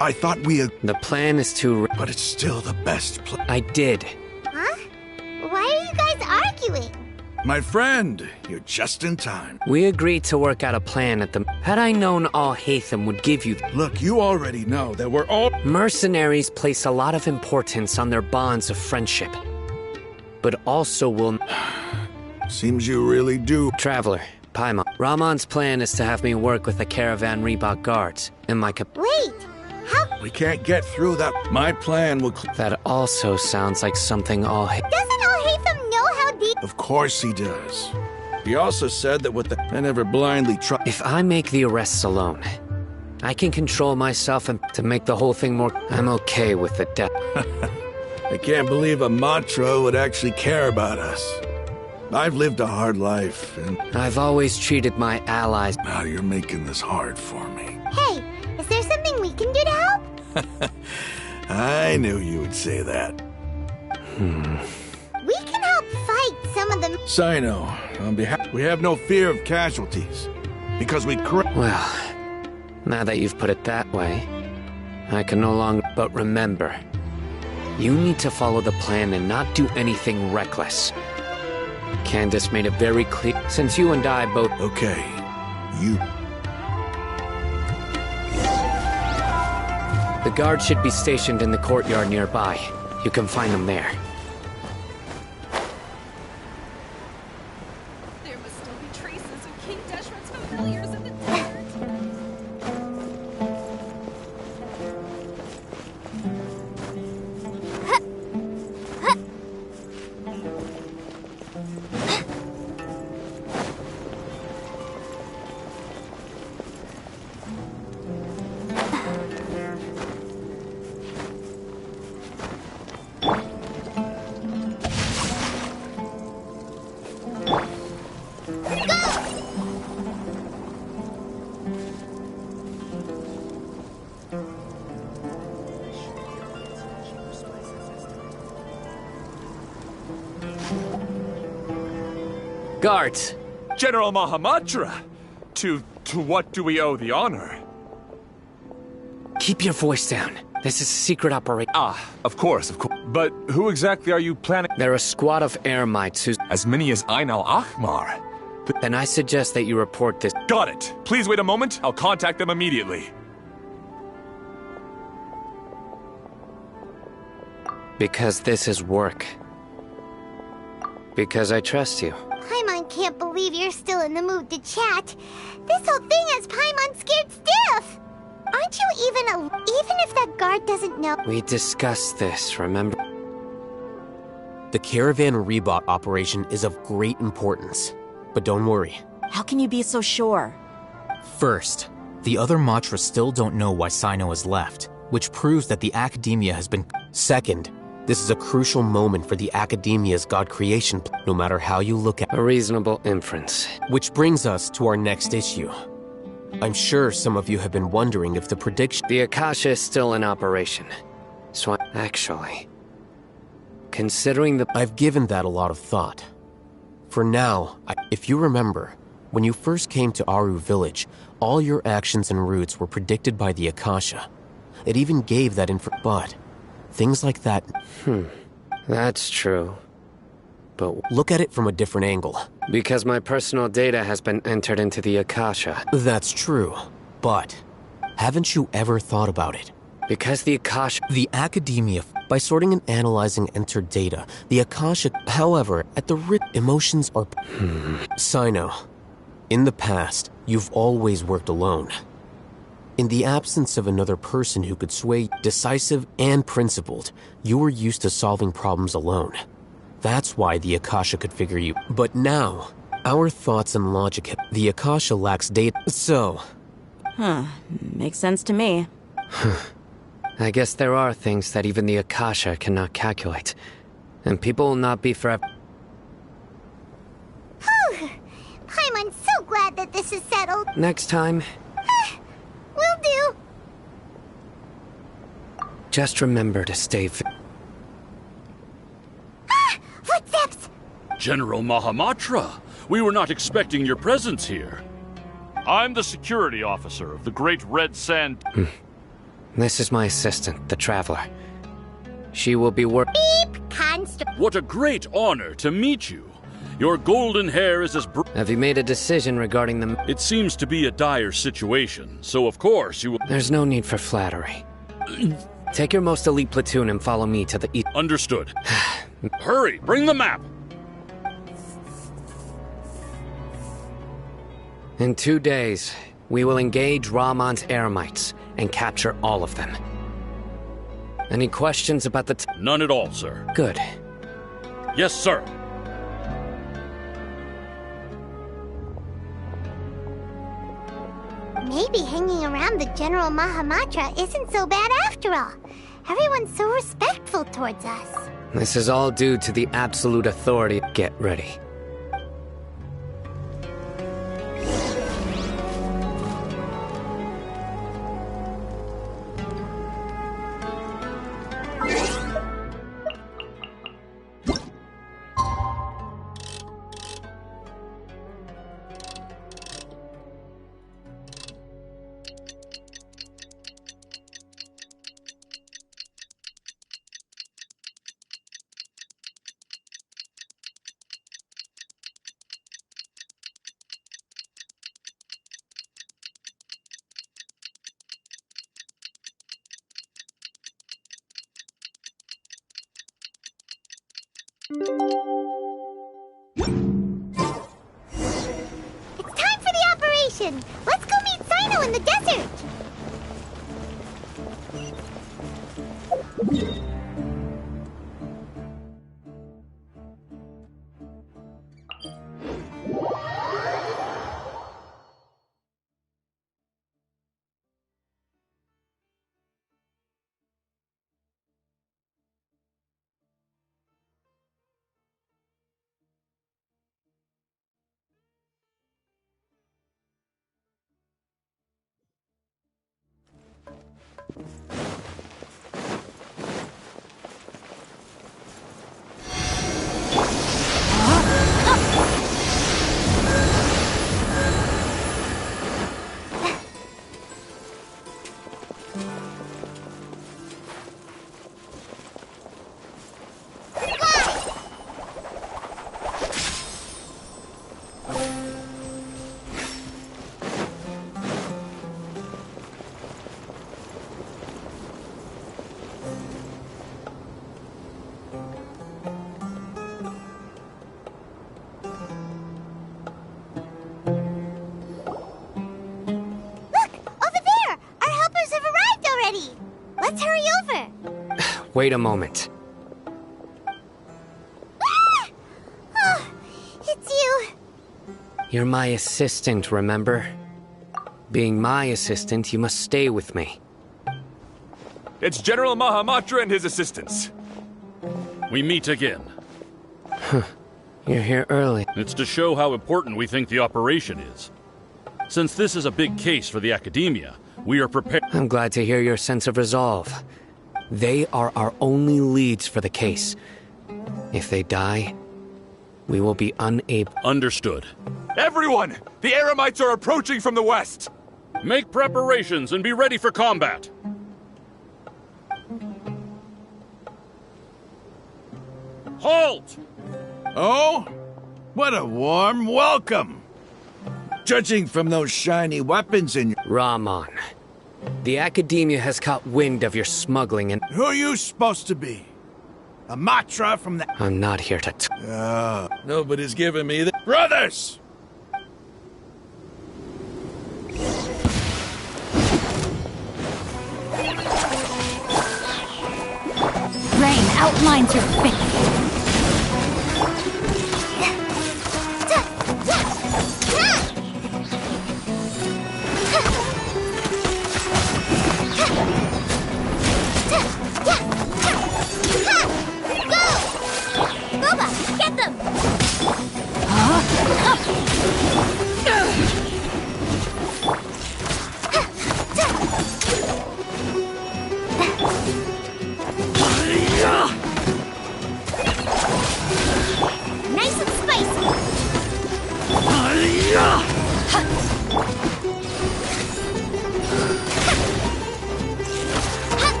I thought we had... The plan is to... But it's still the best plan. I did. Huh? Why are you guys arguing? My friend, you're just in time. We agreed to work out a plan at the... Had I known all Hatham would give you... Look, you already know that we're all... Mercenaries place a lot of importance on their bonds of friendship. But also will... Seems you really do. Traveler, Paimon. Rahman's plan is to have me work with the Caravan Reebok guards in my Wait! How... We can't get through that. My plan will... That also sounds like something all... Doesn't all Hatham know how deep... Of course he does. He also said that with the... I never blindly trust... If I make the arrests alone, I can control myself and to make the whole thing more... I'm okay with the death. I can't believe a Matra would actually care about us. I've lived a hard life, and... I've always treated my allies... Now you're making this hard for me. Hey, is there something we can do to help? I knew you would say that. We can help fight some of them. Sino, on behalf... We have no fear of casualties. Because we... Well, now that you've put it that way, I can no longer... But remember, you need to follow the plan and not do anything reckless. Candace made it very clear, since you and I both... Okay, you... The guards should be stationed in the courtyard nearby. You can find them there. There must still be traces of King Deshret's familiars in the desert. Guards! General Mahamatra! To what do we owe the honor? Keep your voice down. This is a secret operation. Ah, of course. But who exactly are you planning? They're a squad of Eremites who's... As many as Ain al-Ahmar. Then I suggest that you report this... Got it. Please wait a moment. I'll contact them immediately. Because this is work. Because I trust you. Paimon can't believe you're still in the mood to chat. This whole thing has Paimon scared stiff. Aren't you even if that guard doesn't know? We discussed this, remember? The Caravan Reebok operation is of great importance. But don't worry. How can you be so sure? First, the other Matras still don't know why Sino has left, which proves that the Academia has been... Second, this is a crucial moment for the Academia's God creation, no matter how you look at it. A reasonable inference. Which brings us to our next issue. I'm sure some of you have been wondering if the prediction... The Akasha is still in operation. So actually... Considering the... I've given that a lot of thought. For now, if you remember, when you first came to Aru Village, all your actions and routes were predicted by the Akasha. It even gave that but things like that... That's true. But... Look at it from a different angle. Because my personal data has been entered into the Akasha. That's true, but haven't you ever thought about it? Because the Akasha... The Academia... By sorting and analyzing entered data, the Akasha... However, at the emotions are... Sino, in the past, you've always worked alone. In the absence of another person who could sway, decisive and principled, you were used to solving problems alone. That's why the Akasha could figure you. But now, our thoughts and logic... The Akasha lacks data, so... Makes sense to me. I guess there are things that even the Akasha cannot calculate. And people will not be forever... Whew! Paimon's so glad that this is settled. Next time... Will do. Just remember to stay... Footsteps! General Mahamatra, we were not expecting your presence here. I'm the security officer of the Great Red Sand... This is my assistant, the Traveler. She will be Beep! Constant. What a great honor to meet you. Your golden hair is as Have you made a decision regarding them? It seems to be a dire situation, so of course you will... There's no need for flattery. Take your most elite platoon and follow me to the east. Understood. Hurry, bring the map! In 2 days, we will engage Ramon's Eremites and capture all of them. Any questions about the None at all, sir. Good. Yes, sir. Maybe hanging around the General Mahamatra isn't so bad after all. Everyone's so respectful towards us. This is all due to the absolute authority. Get ready. It's time for the operation! Let's go meet Sino in the desert! Let's hurry over! Wait a moment. Ah! Oh, it's you! You're my assistant, remember? Being my assistant, you must stay with me. It's General Mahamatra and his assistants. We meet again. You're here early. It's to show how important we think the operation is. Since this is a big case for the Academia, we are prepared. I'm glad to hear your sense of resolve. They are our only leads for the case. If they die, we will be unable... Understood. Everyone! The Eremites are approaching from the west! Make preparations and be ready for combat! Halt! Oh? What a warm welcome! Judging from those shiny weapons in your... Ramon, the Academia has caught wind of your smuggling and... Who are you supposed to be? A Matra from the... I'm not here to... Nobody's giving me the... Brothers! Rain outlines your fate. Nice and spicy!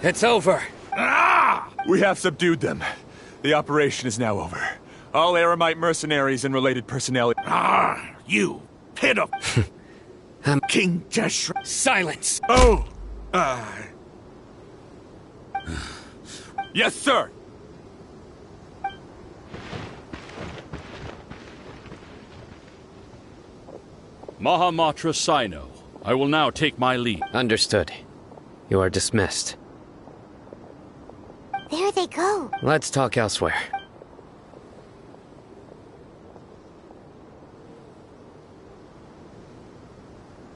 It's over. Ah! We have subdued them. The operation is now over. All Eremite mercenaries and related personnel... Ah! You pitiful... King Deshret... Silence! Oh! Yes, sir! Mahamatra Sino, I will now take my leave. Understood. You are dismissed. There they go. Let's talk elsewhere.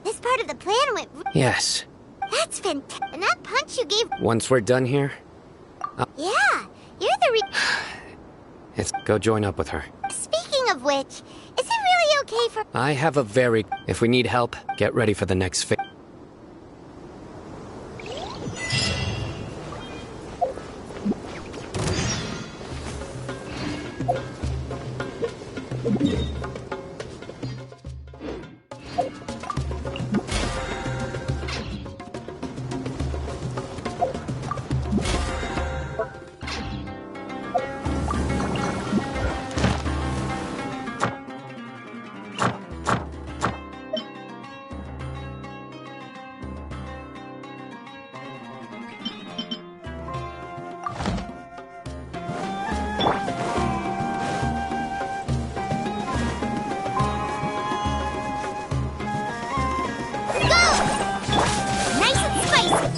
This part of the plan went... Yes. That's fantastic. And that punch you gave... Once we're done here, Yeah, you're the let's go join up with her. Speaking of which, is it really okay for... I have a very... If we need help, get ready for the next phase. Nice and spicy!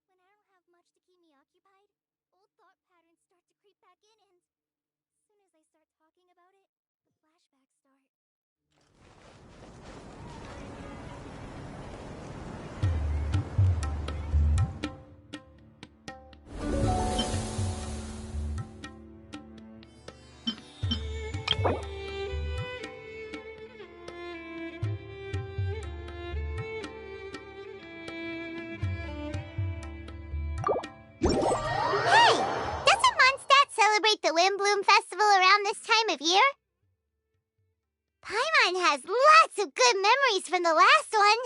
When I don't have much to keep me occupied, old thought patterns start to creep back in, and as soon as I start talking about it, the flashbacks start. Hey! Doesn't Mondstadt celebrate the Windbloom Festival around this time of year? Paimon has lots of good memories from the last one.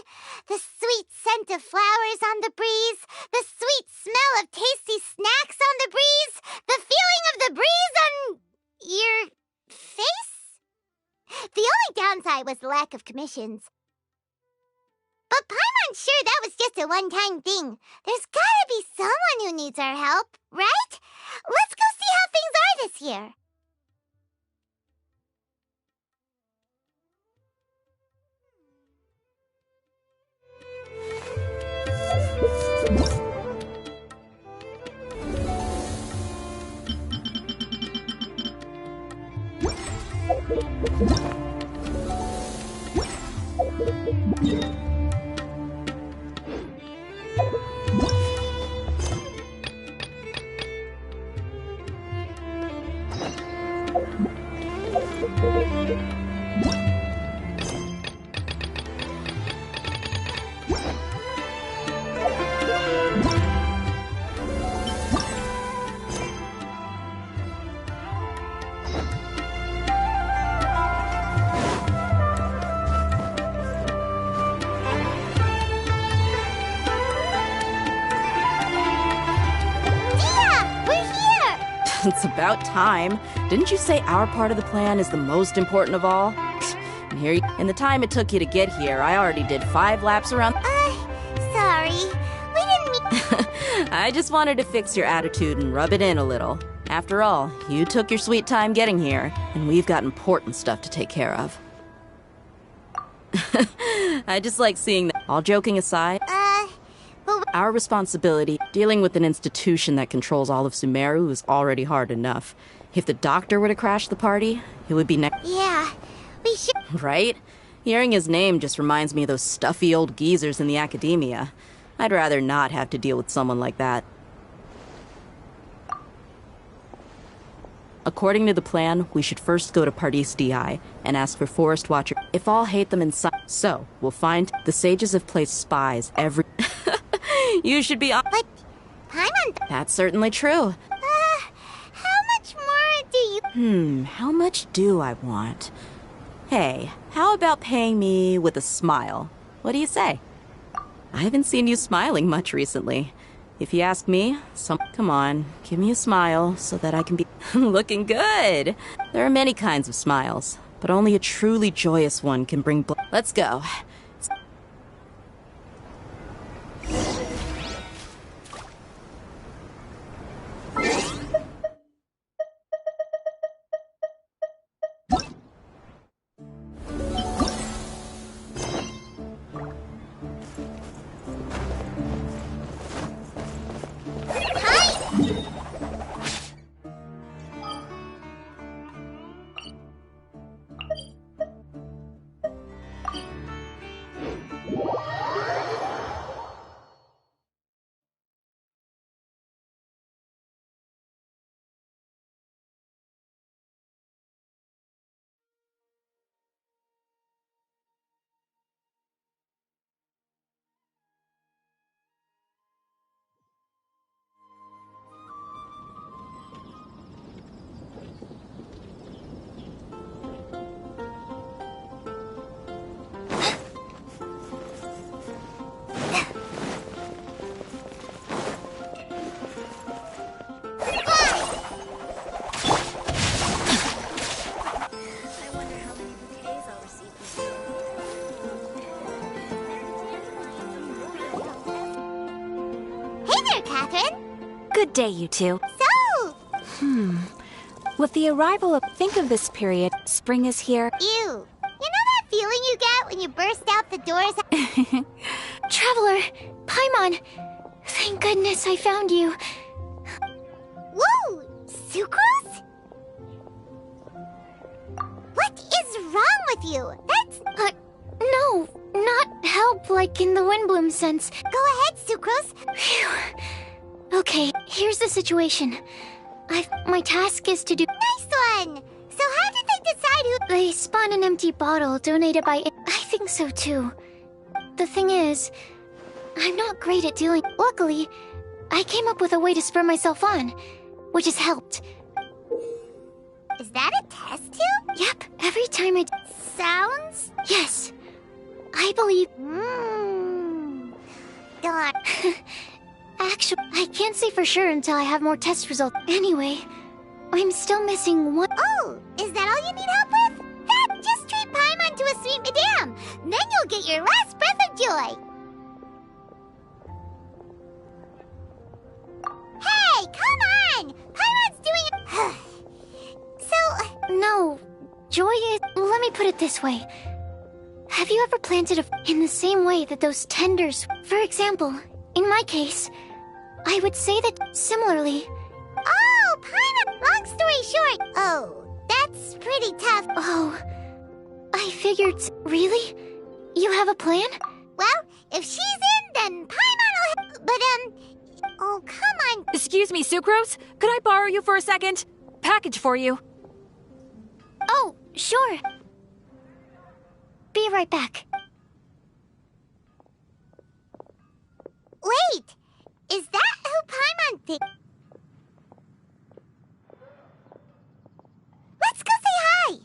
The sweet scent of flowers on the breeze, the sweet smell of tasty snacks on the breeze, the feeling of the breeze on your face? The only downside was the lack of commissions. But Paimon's sure that was just a one-time thing. There's gotta be someone who needs our help, right? Let's go see how things are this year. It's about time. Didn't you say our part of the plan is the most important of all? And here, in the time it took you to get here, I already did 5 laps around. Sorry. We didn't mean... I just wanted to fix your attitude and rub it in a little. After all, you took your sweet time getting here, and we've got important stuff to take care of. I just like seeing that. All joking aside, but... Our responsibility, dealing with an institution that controls all of Sumeru, is already hard enough. If the doctor were to crash the party, it would be next. Yeah, we should... Right? Hearing his name just reminds me of those stuffy old geezers in the academia. I'd rather not have to deal with someone like that. According to the plan, we should first go to Pardis DI and ask for Forest Watcher. If all hate them inside, so we'll find the sages have placed spies every. You should be on. But Paimon. That's certainly true. How much more do you? How much do I want? Hey, how about paying me with a smile? What do you say? I haven't seen you smiling much recently. If you ask me, come on, give me a smile so that I can be looking good. There are many kinds of smiles, but only a truly joyous one can bring Let's go. Good day, you two. So... With the arrival of... Think of this period. Spring is here. Ew. You know that feeling you get when you burst out the doors? Traveler! Paimon! Thank goodness I found you. Whoa! Sucrose? What is wrong with you? That's... No, not help like in the Windbloom sense. Go ahead, Sucrose. Phew. Okay, here's the situation. My task is to do... Nice one! So how did they decide who... They spun an empty bottle donated by... I think so too. The thing is, I'm not great at dealing... Luckily, I came up with a way to spur myself on, which has helped. Is that a test tube? Yep, every time I... Sounds? Yes. I believe... Darn. Actually, I can't say for sure until I have more test results. Anyway, I'm still missing one... Oh, is that all you need help with? Then just treat Paimon to a sweet madame. Then you'll get your last breath of joy. Hey, come on! Paimon's doing it... So... No, joy is... Let me put it this way. Have you ever planted in the same way that those tenders... For example, in my case... I would say that similarly. Oh, Paimon! Long story short. Oh, that's pretty tough. Oh, I figured... Really? You have a plan? Well, if she's in, then Paimon will... But, oh, come on. Excuse me, Sucrose? Could I borrow you for a second? Package for you. Oh, sure. Be right back. Wait! Is that who Paimon thinks? Let's go say hi!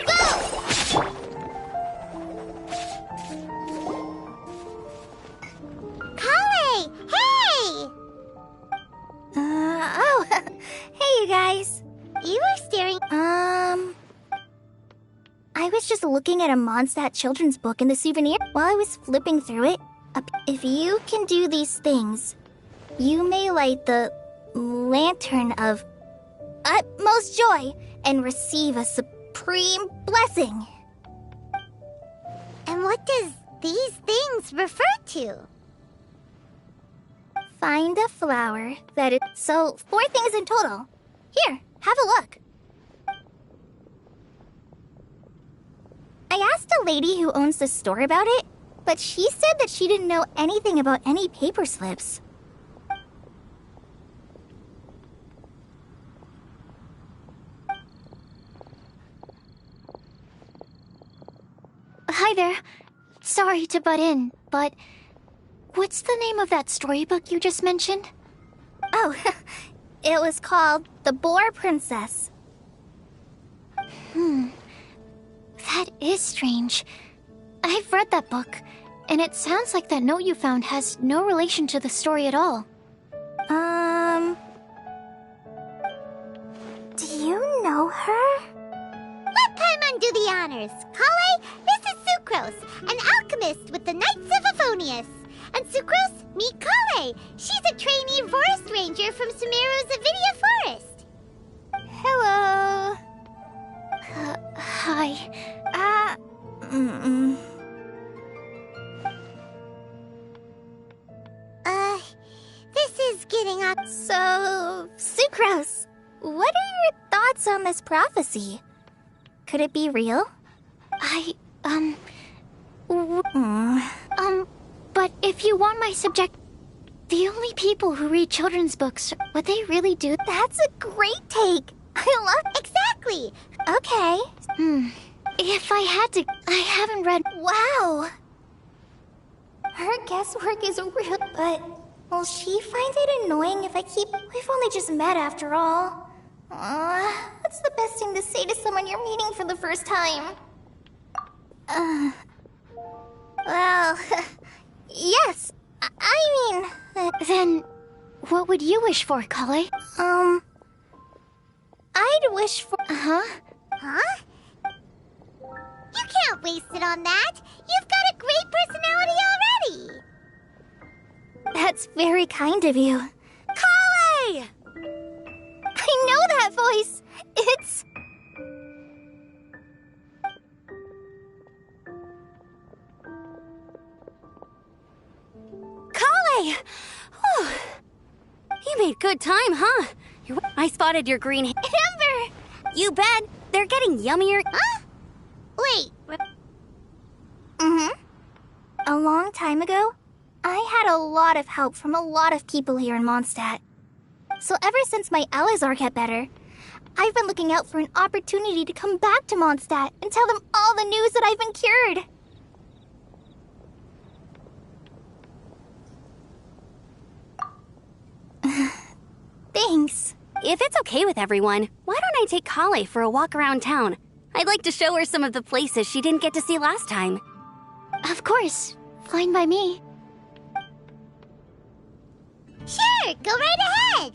Go! was just looking at a Mondstadt children's book in the souvenir. While I was flipping through it, if you can do these things, you may light the lantern of utmost joy and receive a supreme blessing. And what does these things refer to? Find a flower that is... So, 4 things in total. Here, have a look. I asked a lady who owns the store about it, but she said that she didn't know anything about any paper slips. Hi there. Sorry to butt in, but what's the name of that storybook you just mentioned? Oh, it was called The Boar Princess. That is strange. I've read that book, and it sounds like that note you found has no relation to the story at all. Do you know her? Let Paimon do the honors. Kale, this is Sucrose, an alchemist with the Knights of Avonius. And Sucrose, meet Kale. She's a trainee forest ranger from Sumeru's Avidia Forest. Hello. Hi. This is getting up. So, Sucrose, what are your thoughts on this prophecy? Could it be real? But if you want my subject... The only people who read children's books, would they really do... That's a great take! I love... Exactly! Okay. If I had to... I haven't read... Wow! Her guesswork is real, but... Will she find it annoying if I keep... We've only just met after all. What's the best thing to say to someone you're meeting for the first time? Well... yes! I mean... Then... What would you wish for, Kale? I'd wish for... Huh? You can't waste it on that! You've got a great personality already! That's very kind of you. Kale! I know that voice! It's... Kale! Oh, you made good time, huh? I spotted your green... Amber! You bet! They're getting yummier... Huh? Wait. A long time ago, I had a lot of help from a lot of people here in Mondstadt. So ever since my Elazar got better, I've been looking out for an opportunity to come back to Mondstadt and tell them all the news that I've been cured. Thanks. If it's okay with everyone, why don't I take Kale for a walk around town? I'd like to show her some of the places she didn't get to see last time. Of course. Fine by me. Sure, go right ahead!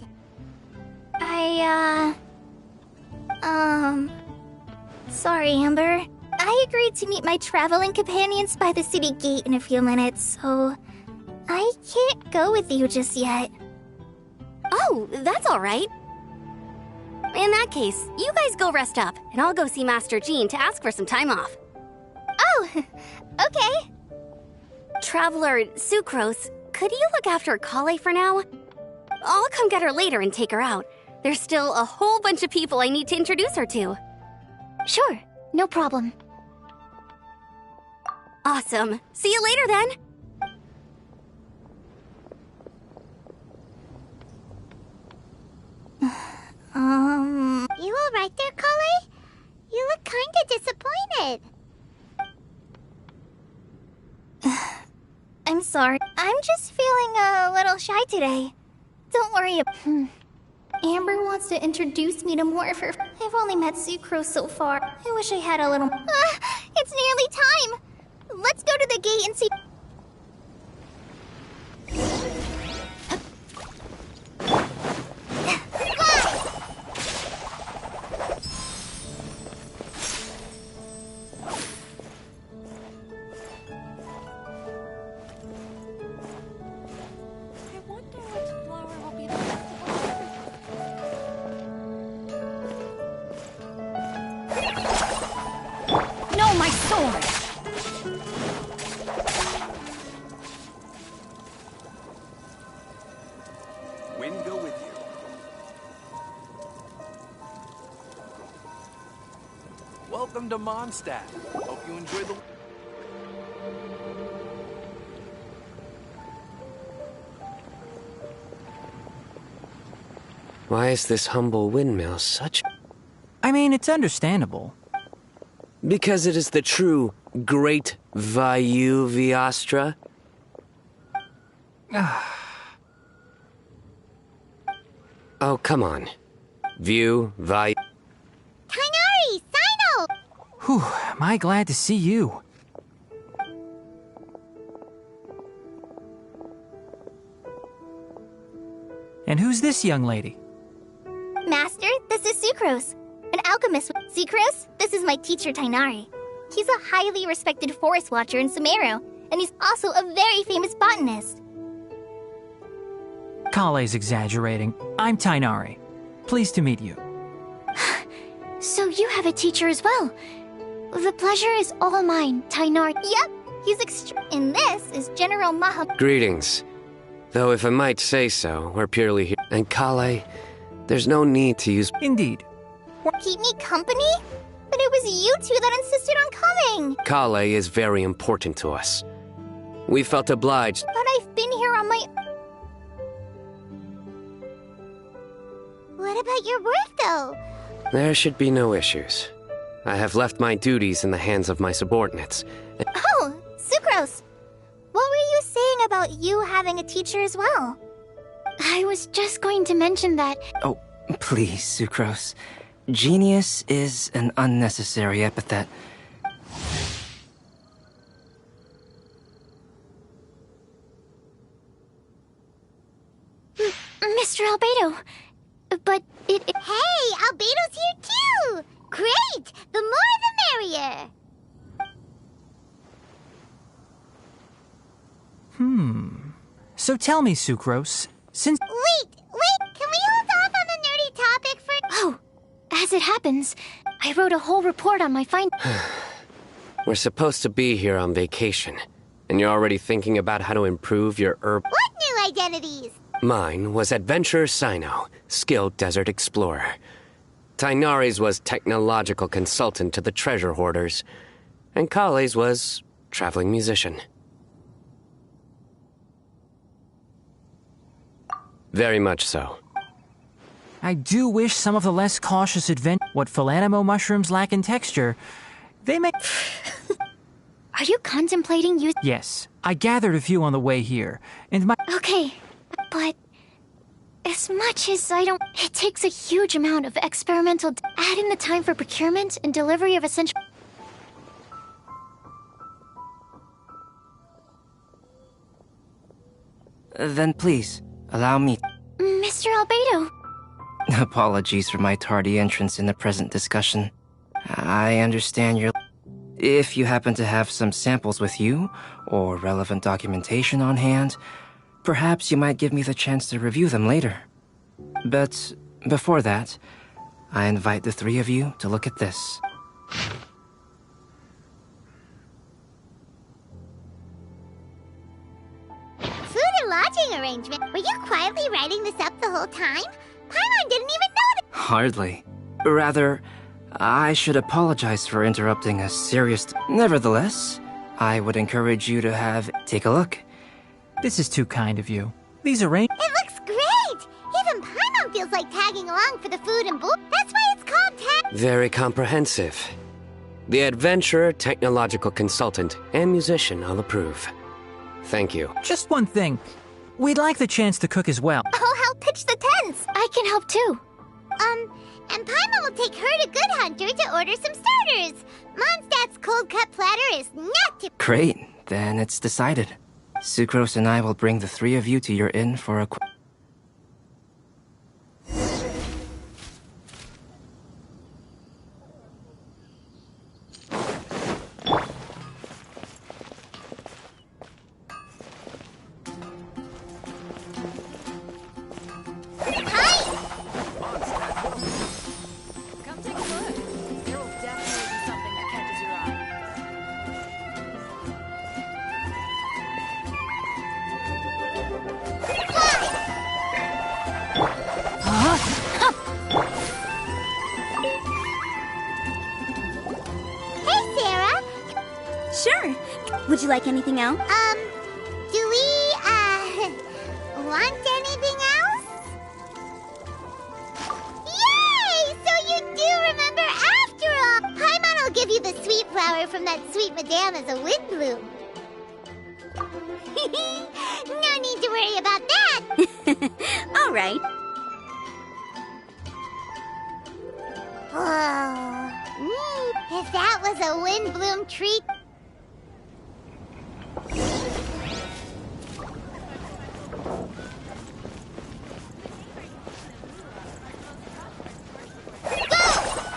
Sorry, Amber. I agreed to meet my traveling companions by the city gate in a few minutes, so... I can't go with you just yet. Oh, that's all right. In that case, you guys go rest up, and I'll go see Master Jean to ask for some time off. Oh, okay. Traveler Sucrose, could you look after Kale for now? I'll come get her later and take her out. There's still a whole bunch of people I need to introduce her to. Sure, no problem. Awesome. See you later then. You alright there, Kale? You look kinda disappointed. I'm sorry. I'm just feeling a little shy today. Don't worry. Amber wants to introduce me to more of her... I've only met Sucrose so far. I wish I had a little... it's nearly time! Let's go to the gate and see... sword! Wind go with you. Welcome to Mondstadt. Hope you enjoy the... Why is this humble windmill such... I mean, it's understandable. Because it is the true Great Vayu Viastra? Oh, come on. View, Vayu... Kainari! Sino! Whew, am I glad to see you. And who's this young lady? Master, this is Sucrose, an alchemist. Sucrose, this is my teacher Tainari. He's a highly respected forest watcher in Sumeru, and he's also a very famous botanist. Kale's exaggerating. I'm Tainari. Pleased to meet you. So you have a teacher as well. The pleasure is all mine, Tainari. Yep, he's and this is General Mahab. Greetings. Though if I might say so, we're purely here. And Kale, there's no need to use... Indeed. Keep me company? But it was you two that insisted on coming. Kale is very important to us. We felt obliged. But I've been here on my... What about your work, though? There should be no issues. I have left my duties in the hands of my subordinates. Oh, Sucrose. What were you saying about you having a teacher as well? I was just going to mention that... Oh, please, Sucrose. Genius is an unnecessary epithet. Mr. Albedo, but it... Hey, Albedo's here too! Great! The more the merrier! So tell me, Sucrose, since... Wait! Can we hold off on the nerdy topic for... Oh, as it happens, I wrote a whole report on my find... We're supposed to be here on vacation, and you're already thinking about how to improve your herb... What new identities? Mine was Adventurer Sino, skilled desert explorer. Tainari's was technological consultant to the treasure hoarders, and Kale's was traveling musician. Very much so. I do wish some of the less cautious what Philanimo mushrooms lack in texture, they make... Are you contemplating use... Yes, I gathered a few on the way here, and my... Okay, but... As much as I don't... It takes a huge amount of experimental... Add in the time for procurement and delivery of essential... Then please, allow me... Mr. Albedo. Apologies for my tardy entrance in the present discussion. I understand your... If you happen to have some samples with you, or relevant documentation on hand, perhaps you might give me the chance to review them later. But before that, I invite the three of you to look at this. Food and lodging arrangement. Were you quietly writing this up the whole time? Paimon didn't even notice. Hardly. Rather, I should apologize for interrupting a serious... Nevertheless, I would encourage you to take a look. This is too kind of you. These arrange... It looks great! Even Paimon feels like tagging along for the food and booze. That's why it's called tag... Very comprehensive. The adventurer, technological consultant, and musician all approve. Thank you. Just one thing. We'd like the chance to cook as well. I'll help pitch the tents. I can help too. And Paimon will take her to Good Hunter to order some starters. Mondstadt's cold-cut platter is not too... Great, then it's decided. Sucrose and I will bring the three of you to your inn for a... Sure. Would you like anything else? Do we, want anything else? Yay! So you do remember after all! Paimon will give you the sweet flower from that sweet madame as a wind bloom. No need to worry about that! All right. Oh, if that was a wind bloom treat...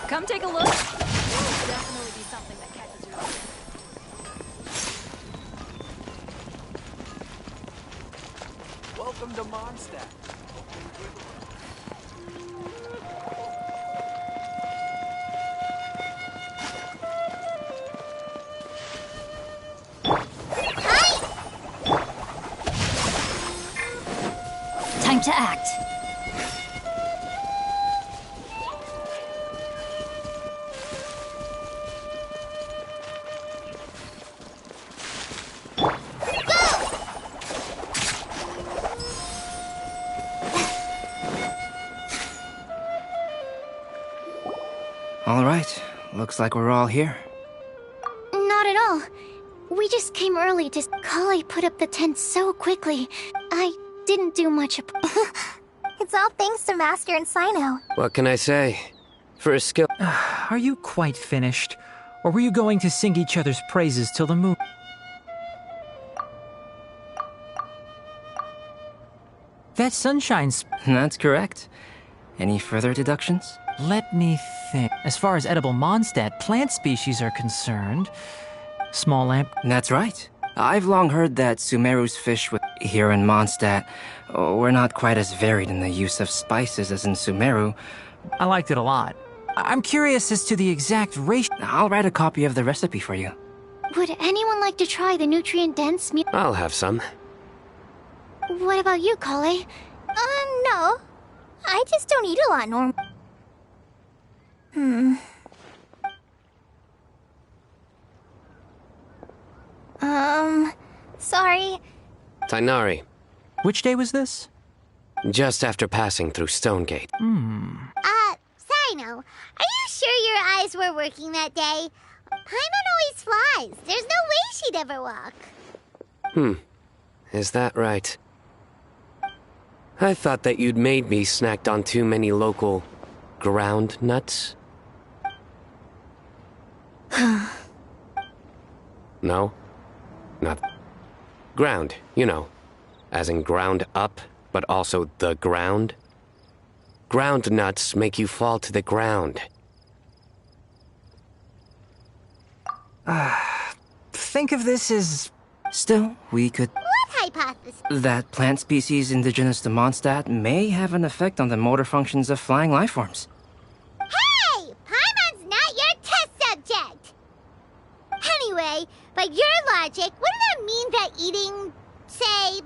Come take a look. There'll definitely be something that catches your eye. Welcome to Mondstadt. Time to act. All right, looks like we're all here. Not at all. We just came early to... Kale put up the tent so quickly. I didn't do much. It's all thanks to Master and Sino. What can I say? For a skill... Are you quite finished? Or were you going to sing each other's praises till the moon? That sunshine's... That's correct. Any further deductions? Let me think. As far as edible Mondstadt plant species are concerned, small lamp... That's right. I've long heard that Sumeru's fish here in Mondstadt were not quite as varied in the use of spices as in Sumeru. I liked it a lot. I'm curious as to the exact ratio... I'll write a copy of the recipe for you. Would anyone like to try the nutrient-dense meal? I'll have some. What about you, Kale? No. I just don't eat a lot normally. Sorry. Tainari. Which day was this? Just after passing through Stonegate. Sino, are you sure your eyes were working that day? Paimon always flies. There's no way she'd ever walk. Is that right? I thought that you'd made me snacked on too many local... ground nuts? No? Not... Ground, you know. As in ground up, but also the ground. Ground nuts make you fall to the ground. Think of this as... Still, we could... What hypothesis? That plant species indigenous to Mondstadt may have an effect on the motor functions of flying lifeforms. Hey! Paimon's not your test subject! Anyway, by your logic, wouldn't that mean that eating, say,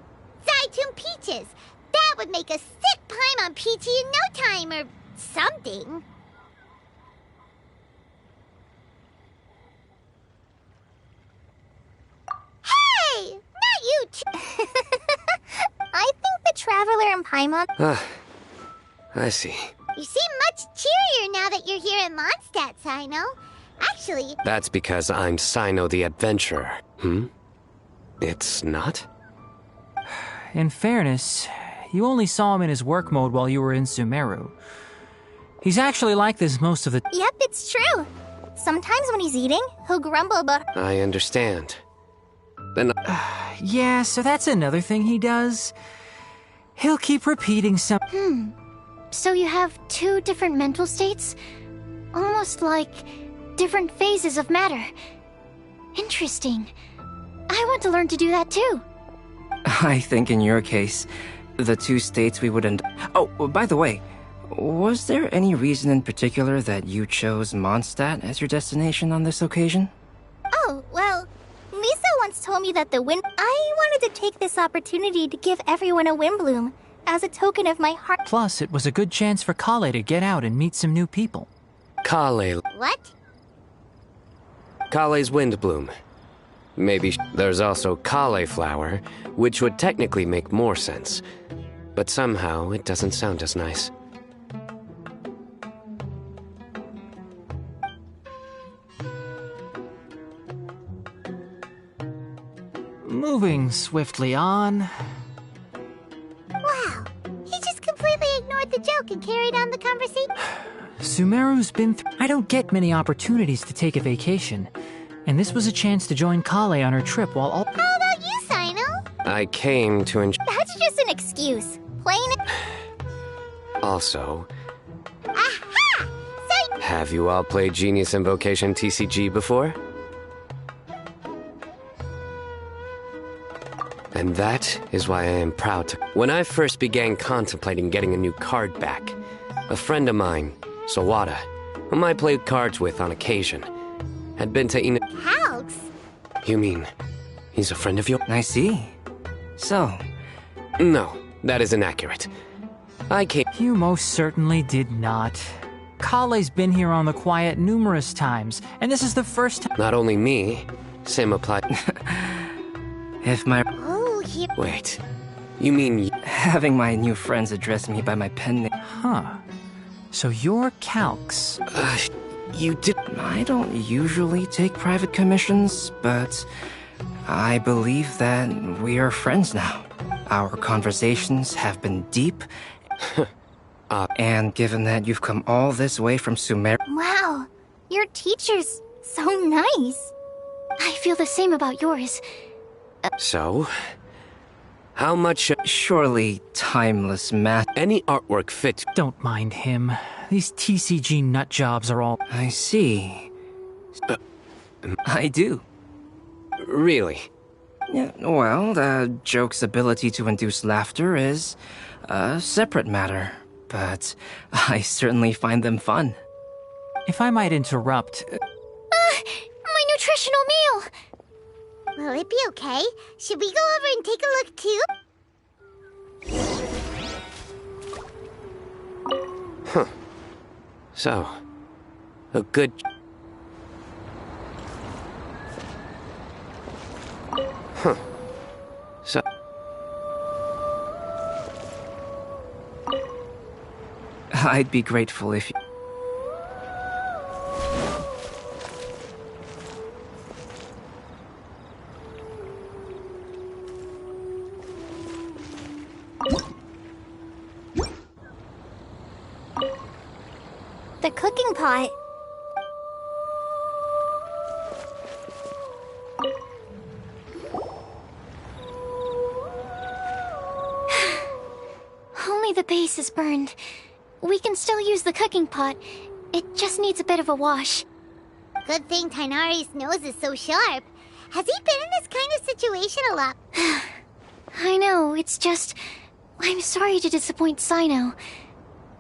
Zaitun peaches, that would make a sick Paimon peachy in no time or something? Hey! Not you too! I think the Traveler and Paimon... I see. You seem much cheerier now that you're here in Mondstadt, Sino. Actually... That's because I'm Sino the Adventurer. It's not? In fairness, you only saw him in his work mode while you were in Sumeru. He's actually like this most of the... Yep, it's true. Sometimes when he's eating, he'll grumble about... I understand. Then... Yeah, so that's another thing he does. He'll keep repeating some... So you have two different mental states? Almost like different phases of matter. Interesting. I want to learn to do that too. I think in your case, the two states we would Oh, by the way, was there any reason in particular that you chose Mondstadt as your destination on this occasion? Oh, well, Lisa once told me that the wind... I wanted to take this opportunity to give everyone a wind bloom, as a token of my heart... Plus, it was a good chance for Kale to get out and meet some new people. Kale. Kale's Windbloom. What? Maybe there's also cauliflower, which would technically make more sense. But somehow it doesn't sound as nice. Moving swiftly on. Wow, he just completely ignored the joke and carried on the conversation. Sumeru's been I don't get many opportunities to take a vacation. And this was a chance to join Kale on her trip while all— How about you, Sino? I came to enjoy. That's just an excuse. Plain. Also, Aha! So have you all played Genius Invocation TCG before? And that is why I am proud to— When I first began contemplating getting a new card back, a friend of mine, Sawada, whom I played cards with on occasion, had been to Calx? You mean, he's a friend of yours? I see. So? No, that is inaccurate. I came— You most certainly did not. Kale's been here on the quiet numerous times, and this is the first time— Not only me, same applied— If my— Oh, he— Wait, you mean— Having my new friends address me by my pen name— Huh. So you're Calx. You did— I don't usually take private commissions, but I believe that we are friends now. Our conversations have been deep, and given that you've come all this way from Sumer— Wow, your teacher's so nice. I feel the same about yours. So, how much— Surely timeless math— Any artwork fits— Don't mind him. These TCG nut jobs are all— I see. I do. Really? Yeah, well, the joke's ability to induce laughter is a separate matter, but I certainly find them fun. If I might interrupt— My nutritional meal! Will it be okay? Should we go over and take a look too? Huh. So, a good— Huh. So— I'd be grateful if you— The cooking pot. Only the base is burned. We can still use the cooking pot. It just needs a bit of a wash. Good thing Tainari's nose is so sharp. Has he been in this kind of situation a lot? I know, it's just— I'm sorry to disappoint Sino.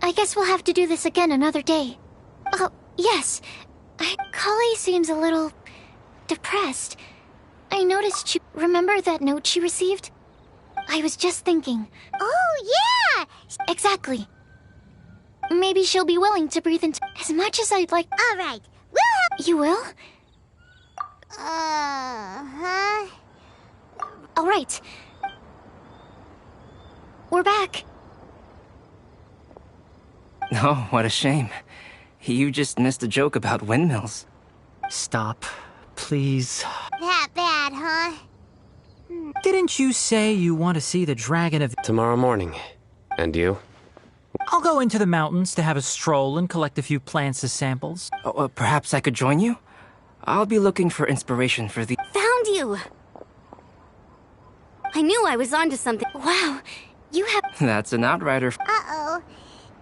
I guess we'll have to do this again another day. Oh, yes. Kale seems a little— depressed. I noticed she— Remember that note she received? I was just thinking. Oh, yeah! Exactly. Maybe she'll be willing to breathe into— As much as I'd like— All right, we'll help— You will? Uh-huh. All right. We're back. Oh, what a shame. You just missed a joke about windmills. Stop, please. That bad, huh? Didn't you say you want to see the Dragon of— Tomorrow morning. And you? I'll go into the mountains to have a stroll and collect a few plants as samples. Oh, perhaps I could join you? I'll be looking for inspiration for the— Found you! I knew I was onto something. Wow, you have— That's an outrider. Uh-oh.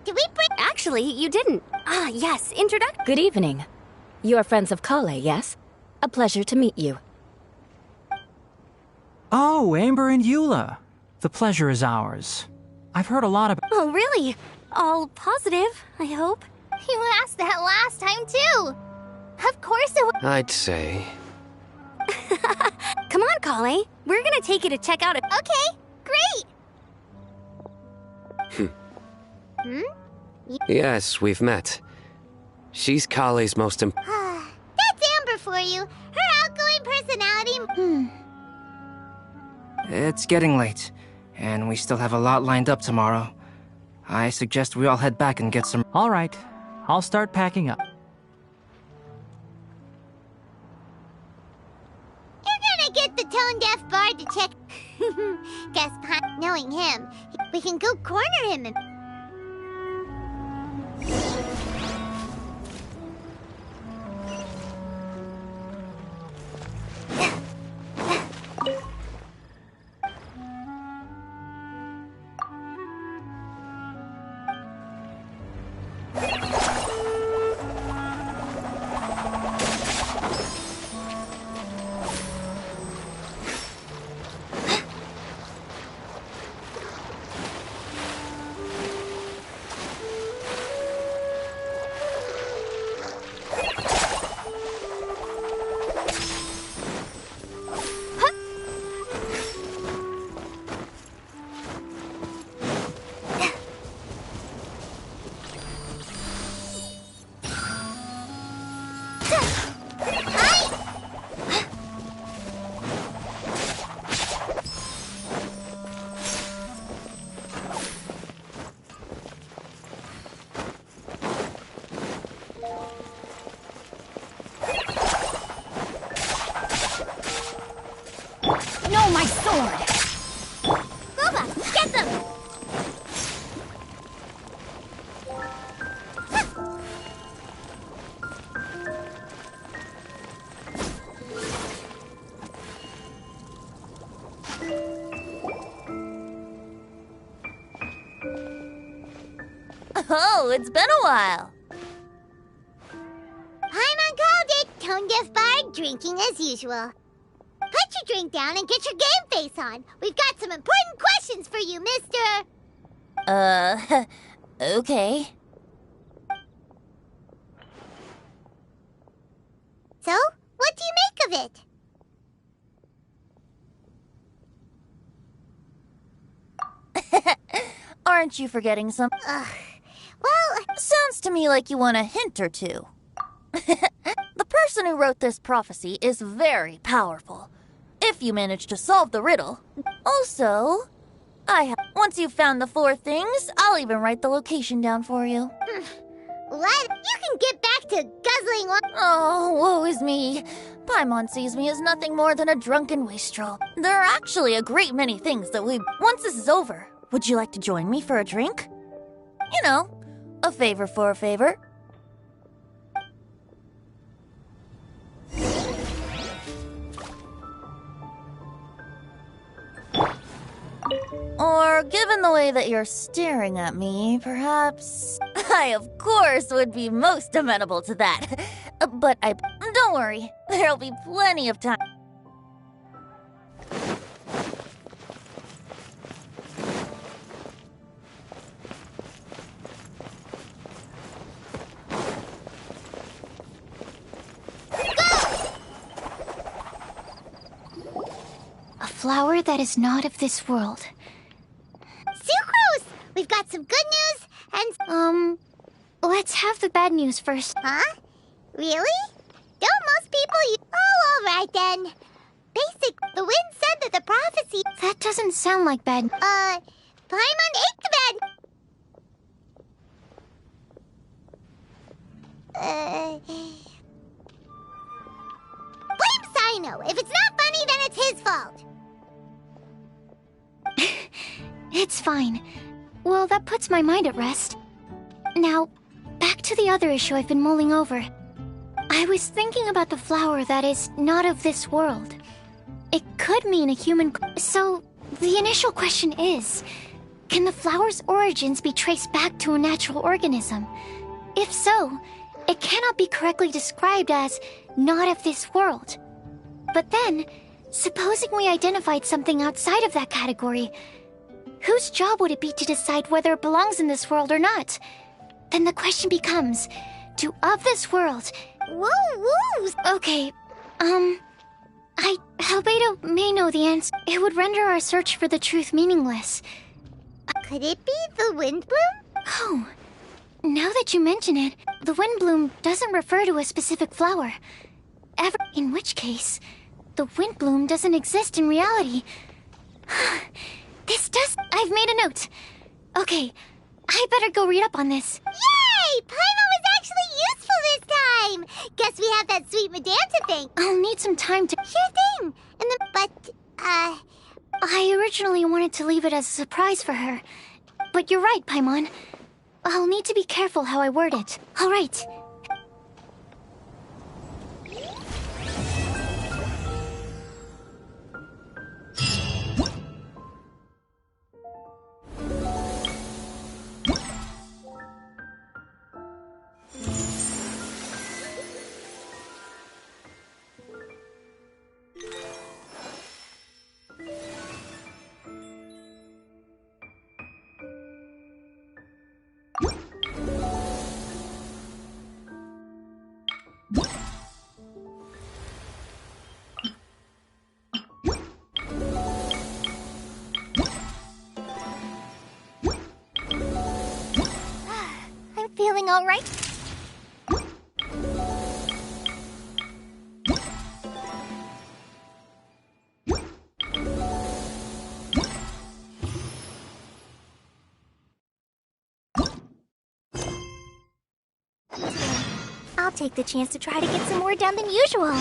Did we bring— Actually, you didn't. Ah, yes, introduction. Good evening. You are friends of Kale, yes? A pleasure to meet you. Oh, Amber and Eula. The pleasure is ours. I've heard a lot about— Oh, really? All positive, I hope. You asked that last time, too. Of course it was— I'd say— Come on, Kale. We're gonna take you to check out a— Okay, great! Hmm? Yes, we've met. She's Kale's most That's Amber for for you. Her outgoing personality... It's getting late, and we still have a lot lined up tomorrow. I suggest we all head back and get some... All right, I'll start packing up. You're gonna get the tone-deaf bard to check... Guess knowing him, we can go corner him and... No, my sword! Boba, get them! Oh, it's been a while. Paimon called it. Tone-deaf bard drinking as usual. Put your drink down and get your game face on. We've got some important questions for you, mister. Okay. So, what do you make of it? Aren't you forgetting some? Well... Sounds to me like you want a hint or two. The person who wrote this prophecy is very powerful. If you manage to solve the riddle. Also, once you've found the 4 things, I'll even write the location down for you. What? You can get back to guzzling one... Oh, woe is me. Paimon sees me as nothing more than a drunken wastrel. There are actually a great many things that Once this is over, would you like to join me for a drink? You know, a favor for a favor. Or, given the way that you're staring at me, perhaps... I, of course, would be most amenable to that. But don't worry, there'll be plenty of time. A flower that is not of this world. Sucrose! We've got some good news and... Let's have the bad news first. Huh? Really? Don't most people Oh, alright then. The wind said that the prophecy... That doesn't sound like bad... Paimon ate the bad... Blame Sino. If it's not funny, then it's his fault. It's fine. Well, that puts my mind at rest. Now, back to the other issue I've been mulling over. I was thinking about the flower that is not of this world. It could mean a human... So, the initial question is, can the flower's origins be traced back to a natural organism? If so, it cannot be correctly described as not of this world. But then, supposing we identified something outside of that category, whose job would it be to decide whether it belongs in this world or not? Then the question becomes, do of this world... Woo! Okay, Albedo may know the answer. It would render our search for the truth meaningless. Could it be the wind bloom? Oh, now that you mention it, the wind bloom doesn't refer to a specific flower. ever. In which case, the wind bloom doesn't exist in reality. This does. I've made a note. Okay, I better go read up on this. Yay! Paimon was actually useful this time! Guess we have that sweet madame to thank. I'll need some time to. Sure thing! I originally wanted to leave it as a surprise for her. But you're right, Paimon. I'll need to be careful how I word it. All right. I'm feeling all right. I'll take the chance to try to get some more done than usual.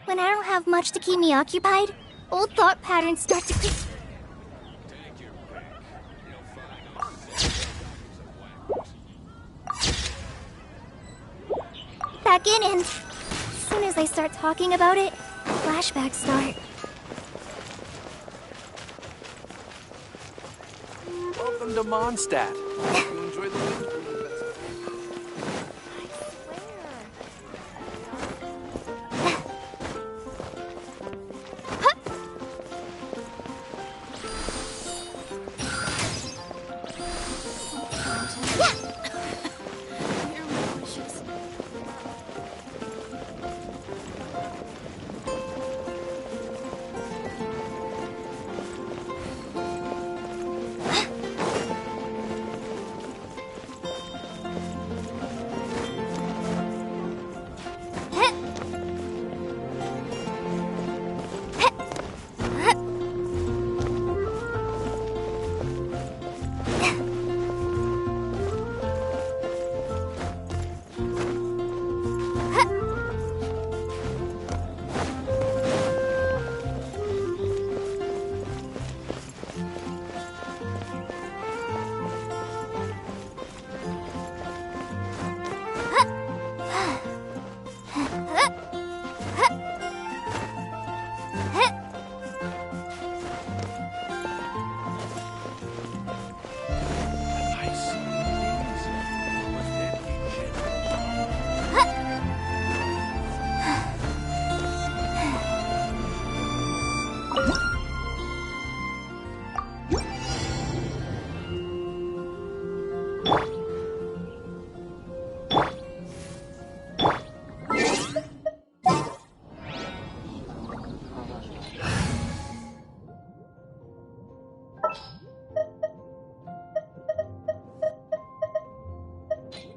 When I don't have much to keep me occupied, old thought patterns start to creep. Back in, and as soon as I start talking about it, flashbacks start. Welcome to Mondstadt. You enjoy the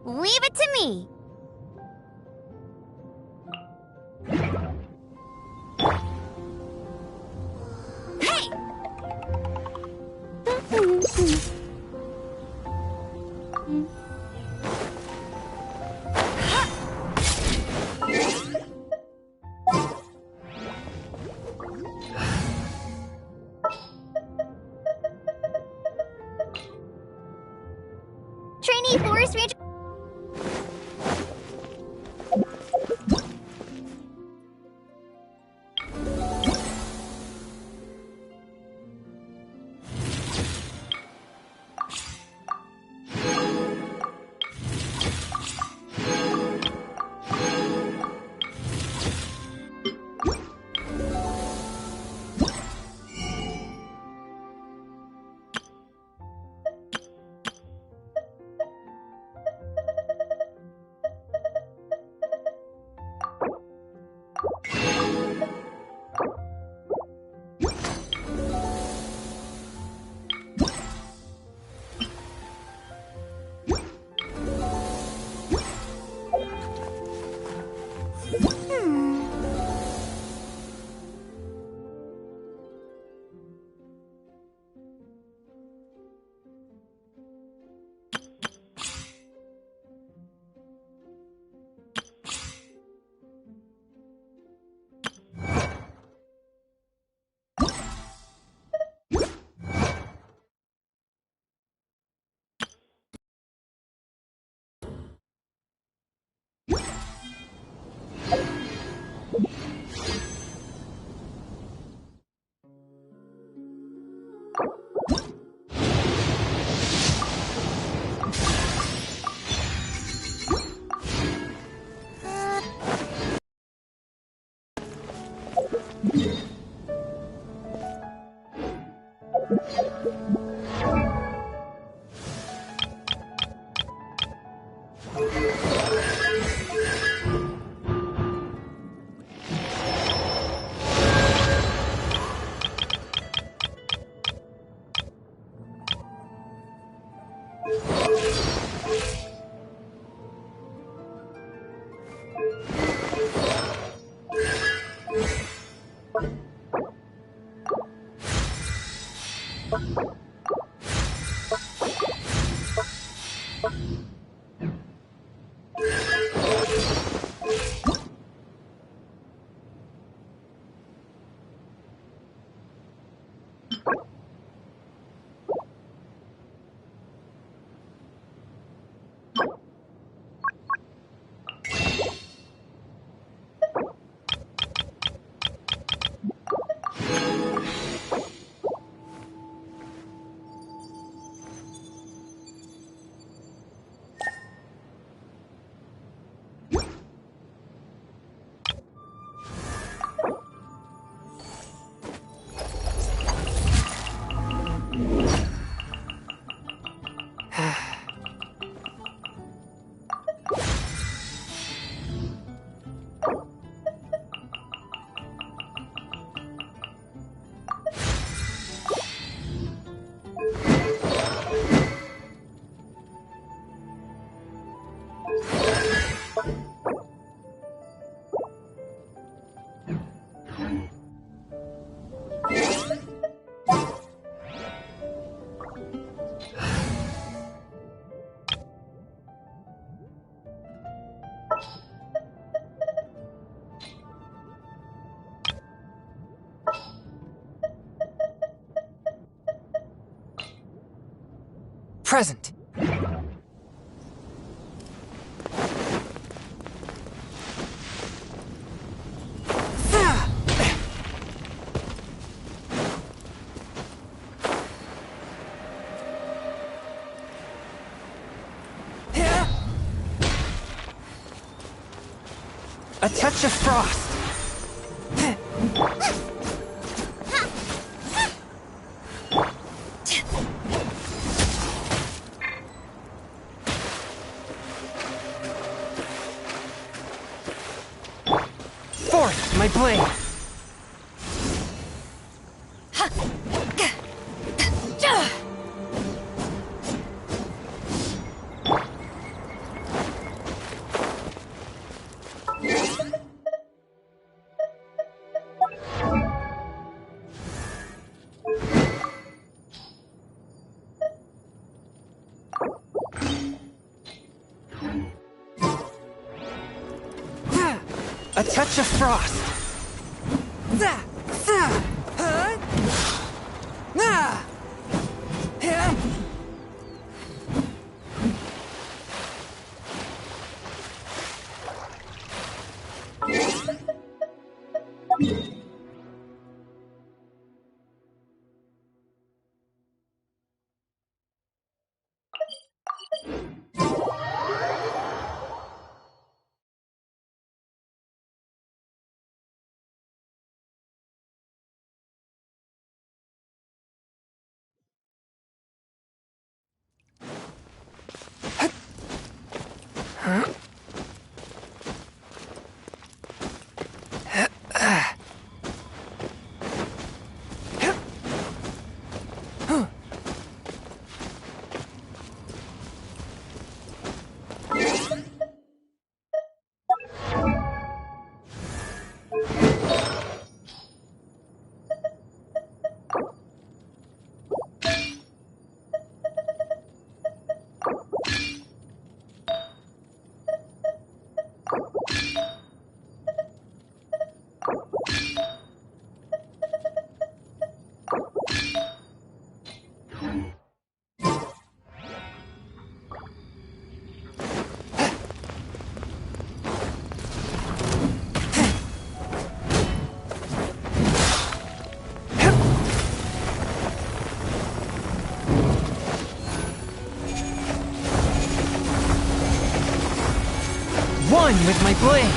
Leave it to me. Hey! Trainee Forest Ranger. present. A touch of frost. Forth, my blade. A touch of frost. One with my blade.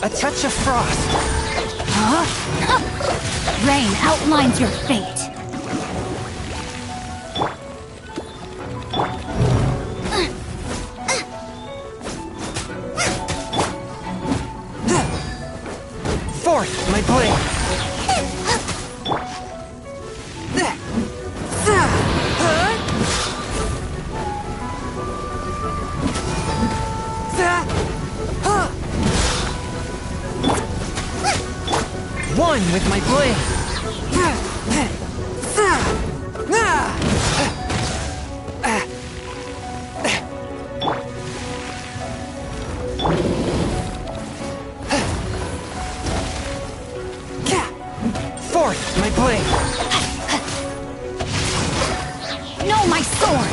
A touch of frost. Huh? Rain outlines your fate. Forth, my blade. One with my blade. Forth, my blade. No, my sword.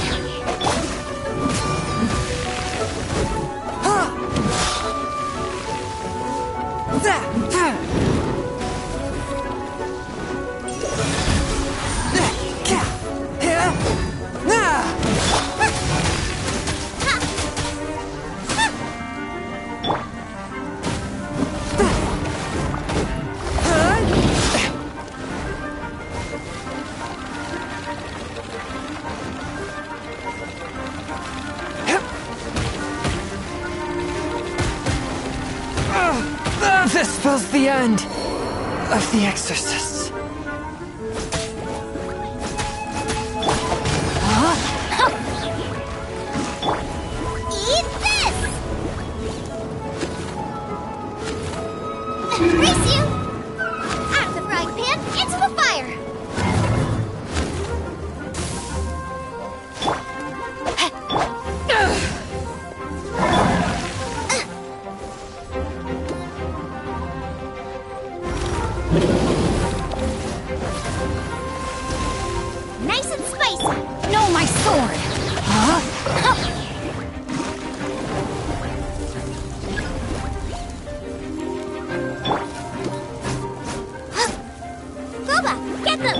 This spells the end of the exorcists. Eat this! Race you! Out of the frying pan, into the fire! face! No, my sword! Huh? Boba, get them!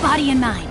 Body and mind.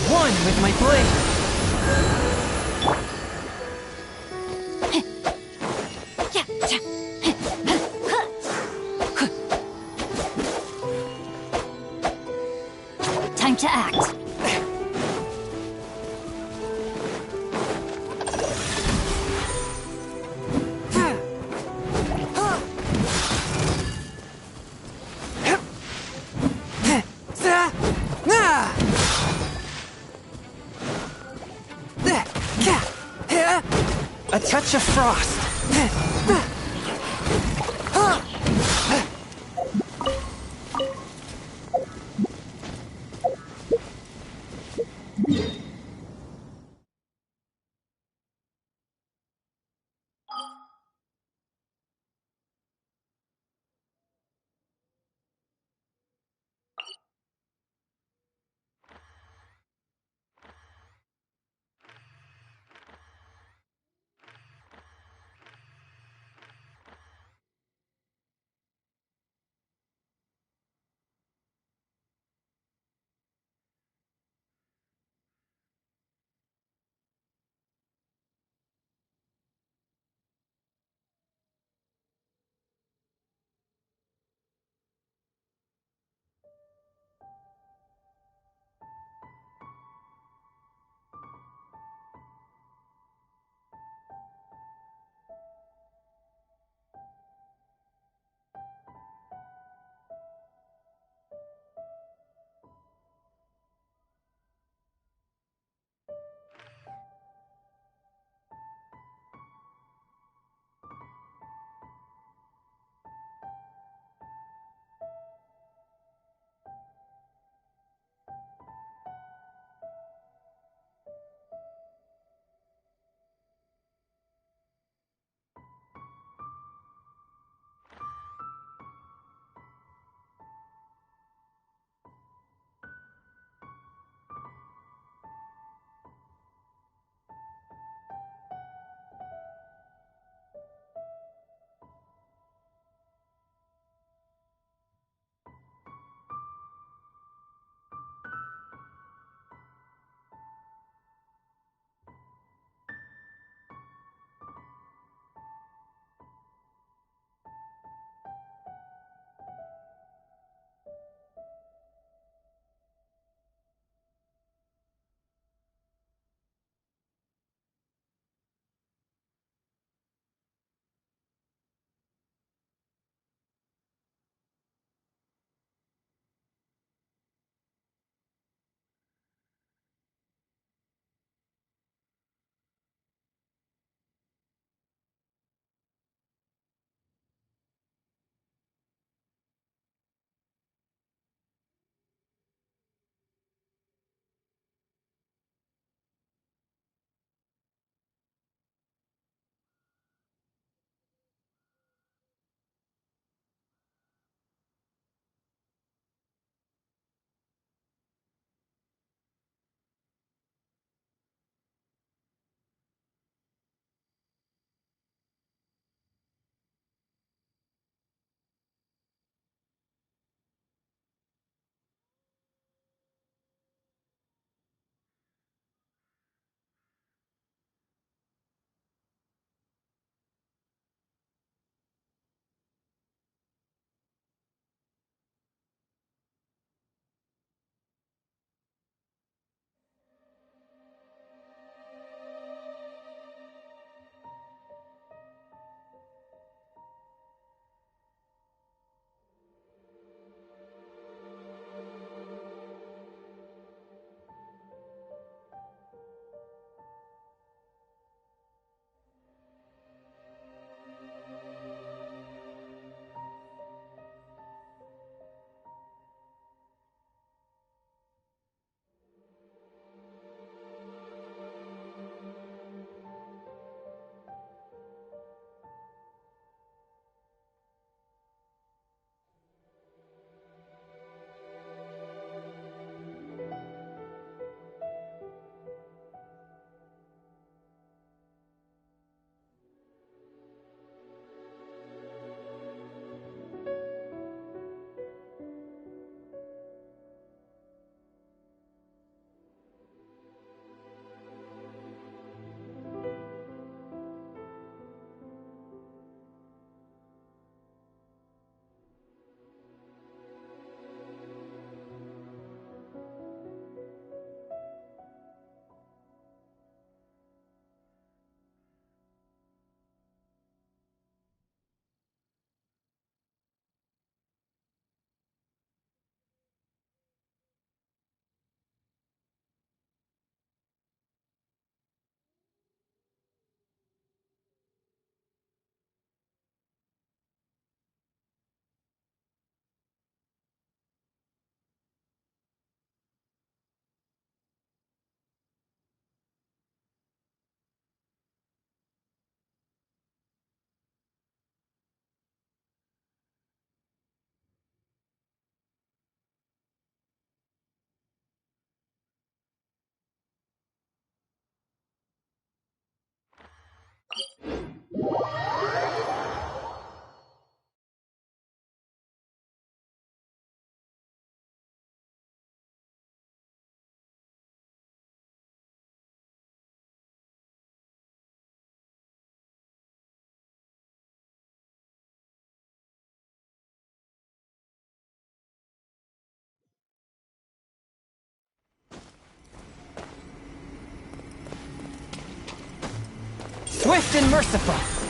One with my blade. Time to act. A touch of frost. Swift and merciful.